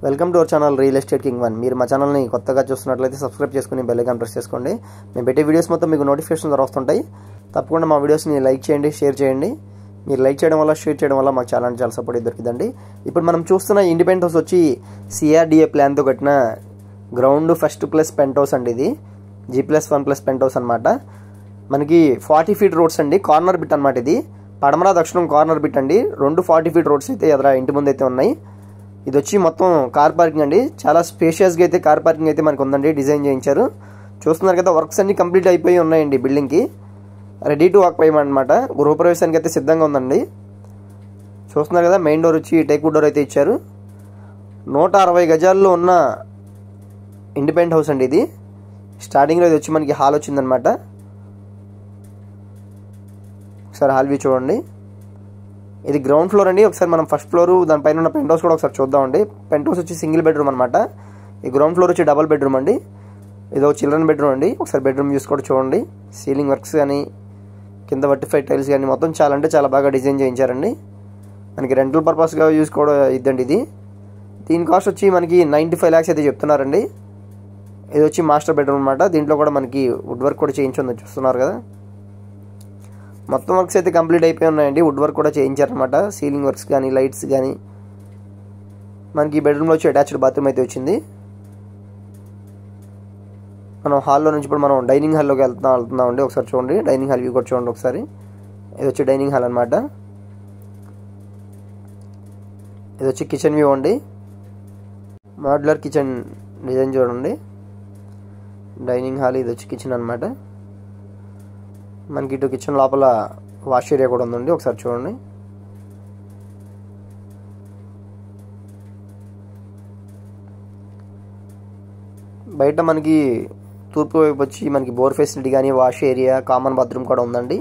Welcome to our channel real estate king one. మీరు మా ఛానల్ని కొత్తగా చూస్తున్నట్లయితే సబ్స్క్రైబ్ చేసుకుని బెల్ ఐకాన్ ప్రెస్ చేసుకోండి. మేము పెట్టే వీడియోస్ మొత్తం మీకు నోటిఫికేషన్ ద్వారా వస్తుంటాయి. తప్పకుండా మా వీడియోస్ని లైక్ చేయండి, షేర్ చేయండి. మీరు లైక్ చేయడం వల్ల, షేర్ చేయడం వల్ల మాకు చాలా సపోర్ట్ దొరికిందండి. ఇప్పుడు మనం చూస్తున్న ఇండిపెండెంట్ హౌస్ వచ్చి సిఆర్డిఏ ప్లాన్తో కట్టిన ground first plus penthouse అండి. ఇది G+1+ పెంట్ హౌస్ అనమాట. మనకి 40 ఫీట్ రోడ్స్ అండి, కార్నర్ బిట్ అనమాట. ఇది పడమర దక్షిణం కార్నర్ బిట్ అండి. 2 40 ఫీట్ రోడ్స్ అయితే ఎదుర ఇంటి ముందు అయితే ఉన్నాయి. ఇది వచ్చి మొత్తం కార్ పార్కింగ్ అండి. చాలా స్పేషియస్గా అయితే కార్ పార్కింగ్ అయితే మనకు ఉందండి, డిజైన్ చేయించారు. చూస్తున్నారు కదా, వర్క్స్ అన్ని కంప్లీట్ అయిపోయి ఉన్నాయండి. బిల్డింగ్కి రెడీ టు ఆక్యుపై అనమాట. గృహప్రవేశానికి అయితే సిద్ధంగా ఉందండి. చూస్తున్నారు కదా, మెయిన్ డోర్ వచ్చి టేక్వుడ్ డోర్ అయితే ఇచ్చారు. 160 గజాల్లో ఉన్న ఇండిపెండెంట్ హౌస్ అండి. ఇది స్టార్టింగ్లో ఇది వచ్చి మనకి హాల్ వచ్చిందనమాట. ఒకసారి హాల్ వ్యూ చూడండి. ఇది గ్రౌండ్ ఫ్లోర్ అండి. ఒకసారి మనం ఫస్ట్ ఫ్లోర్ దానిపైన ఉన్న పెంట్ హౌస్ కూడా ఒకసారి చూద్దామండి. పెంట్ హౌస్ వచ్చి సింగిల్ బెడ్రూమ్ అనమాట. ఈ గ్రౌండ్ ఫ్లోర్ వచ్చి డబల్ బెడ్రూమ్ అండి. ఇది ఒక చిల్డ్రన్ బెడ్రూమ్ అండి. ఒకసారి బెడ్రూమ్ వ్యూస్ కూడా చూడండి. సీలింగ్ వర్క్స్ కానీ, కింద వర్టిఫైడ్ టైల్స్ కానీ మొత్తం చాలా బాగా డిజైన్ చేయించారండి. మనకి రెంటల్ పర్పస్గా యూజ్ కూడా ఇద్దండి. ఇది దీని కాస్ట్ వచ్చి మనకి 95 lakhs అయితే చెప్తున్నారండి. ఇది వచ్చి మాస్టర్ బెడ్రూమ్ అనమాట. దీంట్లో కూడా మనకి వుడ్ వర్క్ కూడా చేయించుంది, చూస్తున్నారు కదా. మొత్తం వర్క్స్ అయితే కంప్లీట్ అయిపోయి ఉన్నాయండి. వుడ్ వర్క్ కూడా చేయించారనమాట. సీలింగ్ వర్క్స్ కానీ, లైట్స్ కానీ. మనకి బెడ్రూమ్లో వచ్చి అటాచ్డ్ బాత్రూమ్ అయితే వచ్చింది. మనం హాల్లో నుంచి ఇప్పుడు మనం డైనింగ్ హాల్లోకి వెళ్తున్నామండి. ఒకసారి చూడండి, డైనింగ్ హాల్ వ్యూ కూడా చూడండి ఒకసారి. ఇది వచ్చి డైనింగ్ హాల్ అనమాట. ఇది వచ్చి కిచెన్ వ్యూ అండి. మాడ్యులర్ కిచెన్ డిజైన్ చూడండి. డైనింగ్ హాల్, ఇది వచ్చి కిచెన్ అనమాట. మనకి ఇటు కిచెన్ లోపల వాష్ ఏరియా కూడా ఉందండి. ఒకసారి చూడండి. బయట మనకి తూర్పు వైపు వచ్చి మనకి బోర్ ఫెసిలిటీ కానీ, వాష్ ఏరియా, కామన్ బాత్రూమ్ కూడా ఉందండి.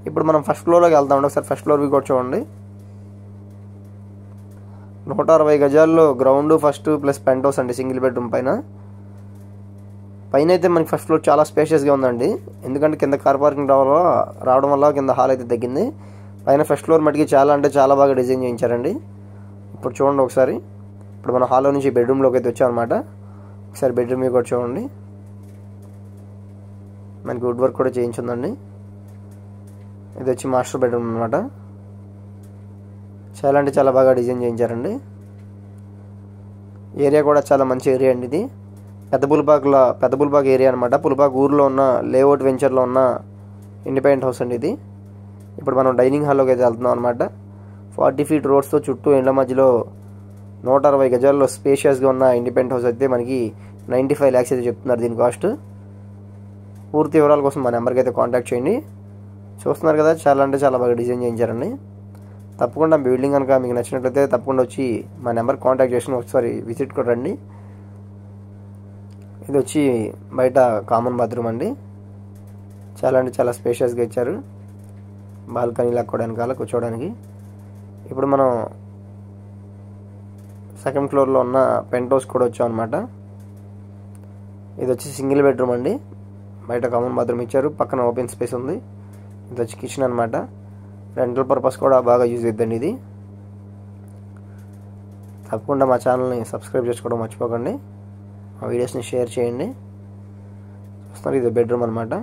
ఇప్పుడు మనం ఫస్ట్ ఫ్లోర్లోకి వెళ్తామండి. ఒకసారి ఫస్ట్ ఫ్లోర్ కూడా చూడండి. 160 గజాల్లో ground first plus penthouse అండి, సింగిల్ బెడ్రూమ్ పైన అయితే మనకి ఫస్ట్ ఫ్లోర్ చాలా స్పేషియస్గా ఉందండి. ఎందుకంటే కింద కార్ పార్కింగ్ రావడం వల్ల కింద హాల్ అయితే తగ్గింది. పైన ఫస్ట్ ఫ్లోర్ మటుకి చాలా బాగా డిజైన్ చేయించారండి. ఇప్పుడు చూడండి ఒకసారి. ఇప్పుడు మన హాల్లో నుంచి బెడ్రూమ్లోకి అయితే వచ్చామన్నమాట. ఒకసారి బెడ్రూమ్ కూడా చూడండి. మనకి వుడ్ వర్క్ కూడా చేయించుందండి. ఇది వచ్చి మాస్టర్ బెడ్రూమ్ అనమాట. చాలా బాగా డిజైన్ చేయించారండి. ఏరియా కూడా చాలా మంచి ఏరియా అండి. ఇది పెద్ద పులిపాక ఏరియా అనమాట. పులిపాక ఊర్లో ఉన్న లేఅవుట్ వెంచర్లో ఉన్న ఇండిపెండెంట్ హౌస్ అండి ఇది. ఇప్పుడు మనం డైనింగ్ హాల్లోకి అయితే వెళ్తున్నాం అనమాట. 40 ఫీట్ రోడ్స్తో చుట్టూ ఇండ్ల మధ్యలో 160 గజాల్లో స్పేషియస్గా ఉన్న ఇండిపెండెంట్ హౌస్ అయితే మనకి 95 lakhs అయితే చెప్తున్నారు దీని కాస్ట్. పూర్తి వివరాల కోసం మా నెంబర్కి అయితే కాంటాక్ట్ చేయండి. చూస్తున్నారు కదా, చాలా బాగా డిజైన్ చేయించారండి. తప్పకుండా బిల్డింగ్ కనుక మీకు నచ్చినట్లయితే తప్పకుండా వచ్చి మా నెంబర్ కాంటాక్ట్ చేసుకుని ఒకసారి విజిట్ కూడా రండి. ఇది వచ్చి బయట కామన్ బాత్రూమ్ అండి. చాలా స్పేషియస్గా ఇచ్చారు. బాల్కనీ లాక్కోవడానికి, అలా కూర్చోవడానికి. ఇప్పుడు మనం సెకండ్ ఫ్లోర్లో ఉన్న పెంట్ హౌస్ కూడా వచ్చాం అనమాట. ఇది వచ్చి సింగిల్ బెడ్రూమ్ అండి. బయట కామన్ బాత్రూమ్ ఇచ్చారు, పక్కన ఓపెన్ స్పేస్ ఉంది. ఇది వచ్చి కిచెన్ అనమాట. రెంటల్ పర్పస్ కూడా బాగా యూజ్ అవుతుందండి ఇది. తప్పకుండా మా ఛానల్ని సబ్స్క్రైబ్ చేసుకోవడం మర్చిపోకండి. మా వీడియోస్ని షేర్ చేయండి. చూస్తున్నారు, ఇది బెడ్రూమ్ అనమాట.